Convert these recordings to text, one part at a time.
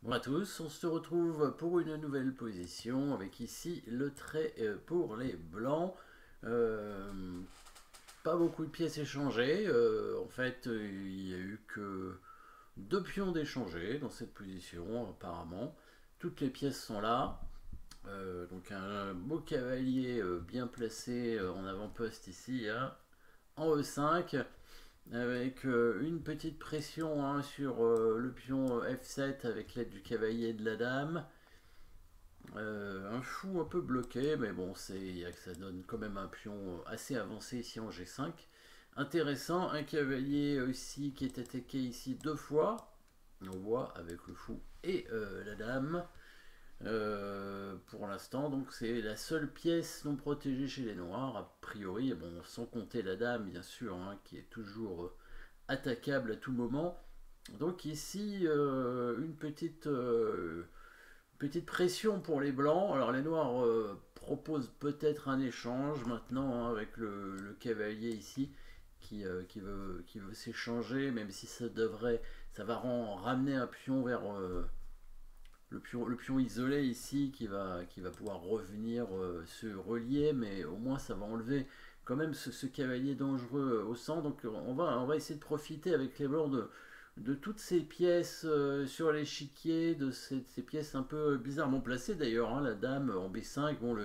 Bonjour à tous, on se retrouve pour une nouvelle position avec ici le trait pour les blancs. Euh, Pas beaucoup de pièces échangées. En fait, il n'y a eu que deux pions d'échangés dans cette position apparemment. Toutes les pièces sont là. Donc un beau cavalier bien placé en avant-poste ici, hein, en E5 avec une petite pression, hein, sur le pion F7 avec l'aide du cavalier et de la dame. Un fou un peu bloqué, mais bon, ça donne quand même un pion assez avancé ici en G5. Intéressant, un cavalier aussi qui est attaqué ici deux fois. On voit avec le fou et la dame. Pour l'instant, donc c'est la seule pièce non protégée chez les noirs, a priori, bon, sans compter la dame bien sûr, hein, qui est toujours attaquable à tout moment. Donc ici, petite pression pour les blancs. Alors les noirs proposent peut-être un échange maintenant, hein, avec le cavalier ici qui veut s'échanger, même si ça va ramener un pion vers le pion isolé ici qui va pouvoir revenir se relier, mais au moins ça va enlever quand même ce cavalier dangereux au centre. Donc on va essayer de profiter avec les blancs de toutes ces pièces sur l'échiquier, ces pièces un peu bizarrement placées d'ailleurs, hein, la dame en B5, bon,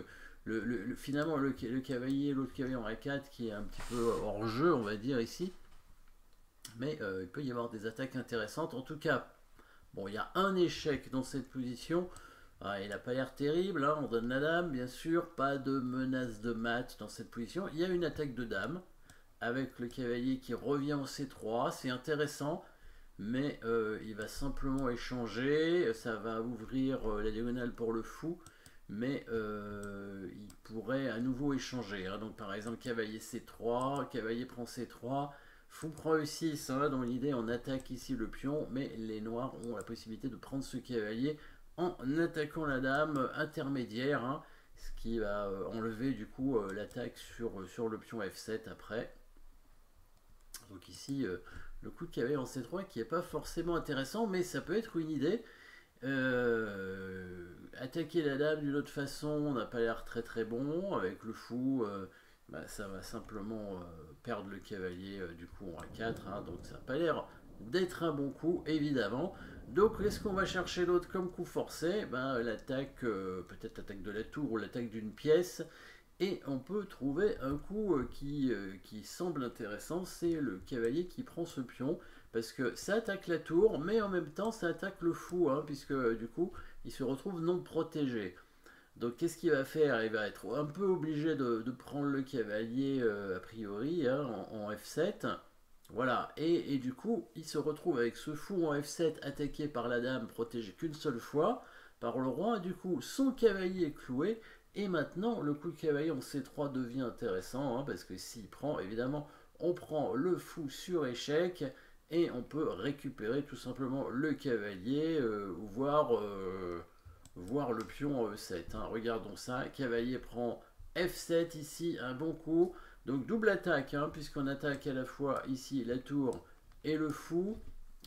finalement le cavalier, l'autre cavalier en A4 qui est un petit peu hors jeu, on va dire ici, mais il peut y avoir des attaques intéressantes. En tout cas, bon, il y a un échec dans cette position. Il n'a pas l'air terrible, hein, on donne la dame, bien sûr, pas de menace de mat dans cette position. Il y a une attaque de dame avec le cavalier qui revient en C3, c'est intéressant, mais il va simplement échanger, ça va ouvrir la diagonale pour le fou, mais il pourrait à nouveau échanger, hein. Donc par exemple cavalier C3, cavalier prend C3, fou prend E6, hein. Dans l'idée on attaque ici le pion, mais les noirs ont la possibilité de prendre ce cavalier en attaquant la dame intermédiaire, hein, ce qui va enlever du coup l'attaque sur le pion F7 après. Donc ici, le coup de cavalier en C3 qui n'est pas forcément intéressant, mais ça peut être une idée. Attaquer la dame d'une autre façon n'a pas l'air très très bon. Avec le fou, ça va simplement perdre le cavalier du coup en A4, hein, donc ça n'a pas l'air d'être un bon coup, évidemment. Donc qu'est-ce qu'on va chercher d'autre comme coup forcé? L'attaque, peut-être l'attaque de la tour ou l'attaque d'une pièce. Et on peut trouver un coup qui semble intéressant, c'est le cavalier qui prend ce pion, parce que ça attaque la tour, mais en même temps ça attaque le fou, hein, puisque du coup il se retrouve non protégé. Donc qu'est-ce qu'il va faire? Il va être un peu obligé de prendre le cavalier a priori, hein, en F7. Voilà, et du coup il se retrouve avec ce fou en F7 attaqué par la dame, protégé qu'une seule fois par le roi, du coup son cavalier est cloué. Et maintenant, le coup de cavalier en C3 devient intéressant, hein, parce que s'il prend, évidemment, on prend le fou sur échec et on peut récupérer tout simplement le cavalier, voir le pion en E7, hein. Regardons ça, cavalier prend F7 ici, un bon coup. Donc double attaque, hein, puisqu'on attaque à la fois ici la tour et le fou.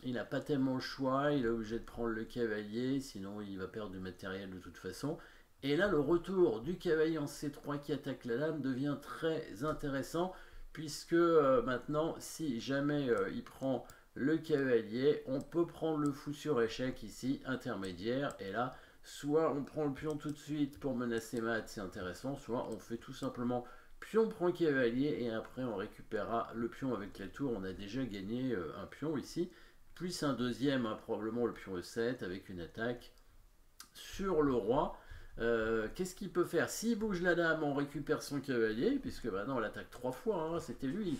Il n'a pas tellement le choix, il est obligé de prendre le cavalier, sinon il va perdre du matériel de toute façon. Et là, le retour du cavalier en C3 qui attaque la dame devient très intéressant, puisque maintenant, si jamais il prend le cavalier, on peut prendre le fou sur échec ici, intermédiaire, et là, soit on prend le pion tout de suite pour menacer mat, c'est intéressant, soit on fait tout simplement pion prend cavalier, et après on récupérera le pion avec la tour, on a déjà gagné un pion ici, plus un deuxième, hein, probablement le pion E7, avec une attaque sur le roi. Qu'est-ce qu'il peut faire? S'il bouge la dame, on récupère son cavalier, puisque maintenant on l'attaque trois fois, hein, c'était lui.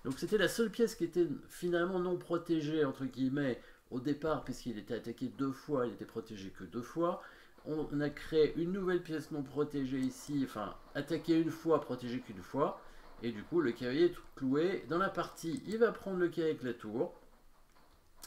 Donc c'était la seule pièce qui était finalement non protégée, entre guillemets, au départ, puisqu'il était attaqué deux fois, il était protégé que deux fois. On a créé une nouvelle pièce non protégée ici, enfin, attaqué une fois, protégé qu'une fois. Et du coup, le cavalier est tout cloué. Dans la partie, il va prendre le cavalier avec la tour.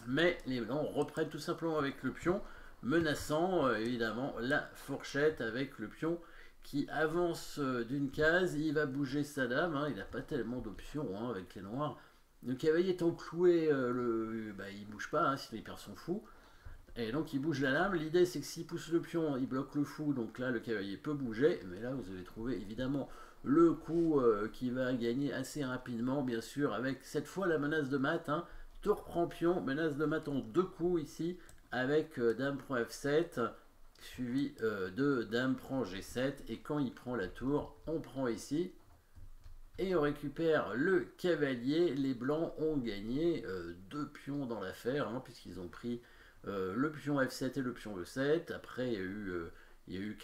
Mais les blancs reprennent tout simplement avec le pion, menaçant évidemment la fourchette avec le pion qui avance d'une case. Il va bouger sa dame, hein, il n'a pas tellement d'options, hein, avec les noirs. Le cavalier étant cloué, il bouge pas, hein, sinon il perd son fou. Et donc il bouge la lame. L'idée c'est que s'il pousse le pion, il bloque le fou. Donc là le cavalier peut bouger. Mais là vous allez trouver évidemment le coup qui va gagner assez rapidement, bien sûr, avec cette fois la menace de mat. Hein. Tour prend pion, menace de mat en 2 coups ici, avec dame prend F7, suivi de dame prend G7. Et quand il prend la tour, on prend ici. Et on récupère le cavalier. Les blancs ont gagné 2 pions dans l'affaire, hein, puisqu'ils ont pris le pion F7 et le pion E7. Après, il y a eu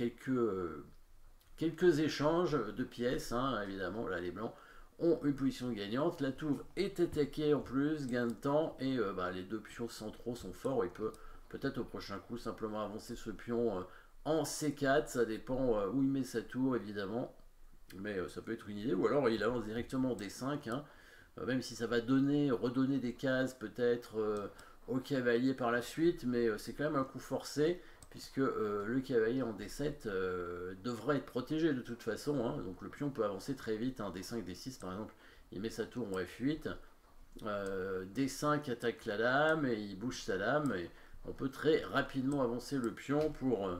quelques échanges de pièces, hein, évidemment. Là, les blancs ont une position gagnante. La tour est attaquée en plus, gain de temps. Et les 2 pions centraux sont forts. Il peut peut-être au prochain coup simplement avancer ce pion en C4. Ça dépend où il met sa tour, évidemment. Mais ça peut être une idée. Ou alors il avance directement en D5. Hein, même si ça va redonner des cases peut-être au cavalier par la suite. Mais c'est quand même un coup forcé, puisque le cavalier en D7 devrait être protégé de toute façon. Hein, donc le pion peut avancer très vite. Hein, D5, D6 par exemple. Il met sa tour en F8. D5 attaque la dame et il bouge sa dame. Et on peut très rapidement avancer le pion pour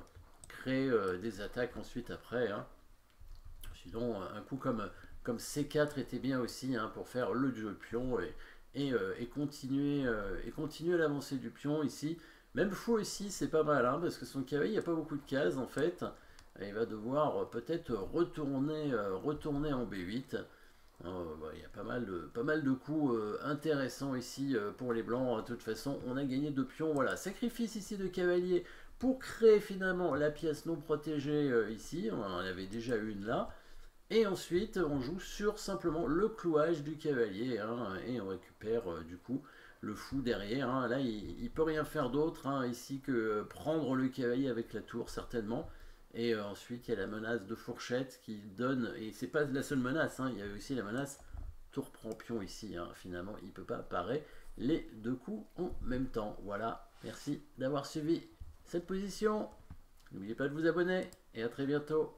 créer des attaques ensuite après. Hein. Sinon, un coup comme C4 était bien aussi, hein, pour faire le jeu de pion et continuer l'avancée du pion ici. Même fou ici, c'est pas mal, hein, parce que son cavalier, il n'y a pas beaucoup de cases en fait. Et il va devoir peut-être retourner en B8. Il y a pas mal de coups intéressants ici pour les blancs. De toute façon, on a gagné 2 pions. Voilà, sacrifice ici de cavalier pour créer finalement la pièce non protégée ici. On en avait déjà une là. Et ensuite, on joue sur simplement le clouage du cavalier, hein, et on récupère du coup le fou derrière. Hein. Là, il ne peut rien faire d'autre, hein, ici que prendre le cavalier avec la tour, certainement. Et ensuite, il y a la menace de fourchette qui donne, et c'est pas la seule menace, hein, il y a aussi la menace tour prend pion ici. Hein. Finalement, il ne peut pas parer les 2 coups en même temps. Voilà, merci d'avoir suivi cette position. N'oubliez pas de vous abonner, et à très bientôt.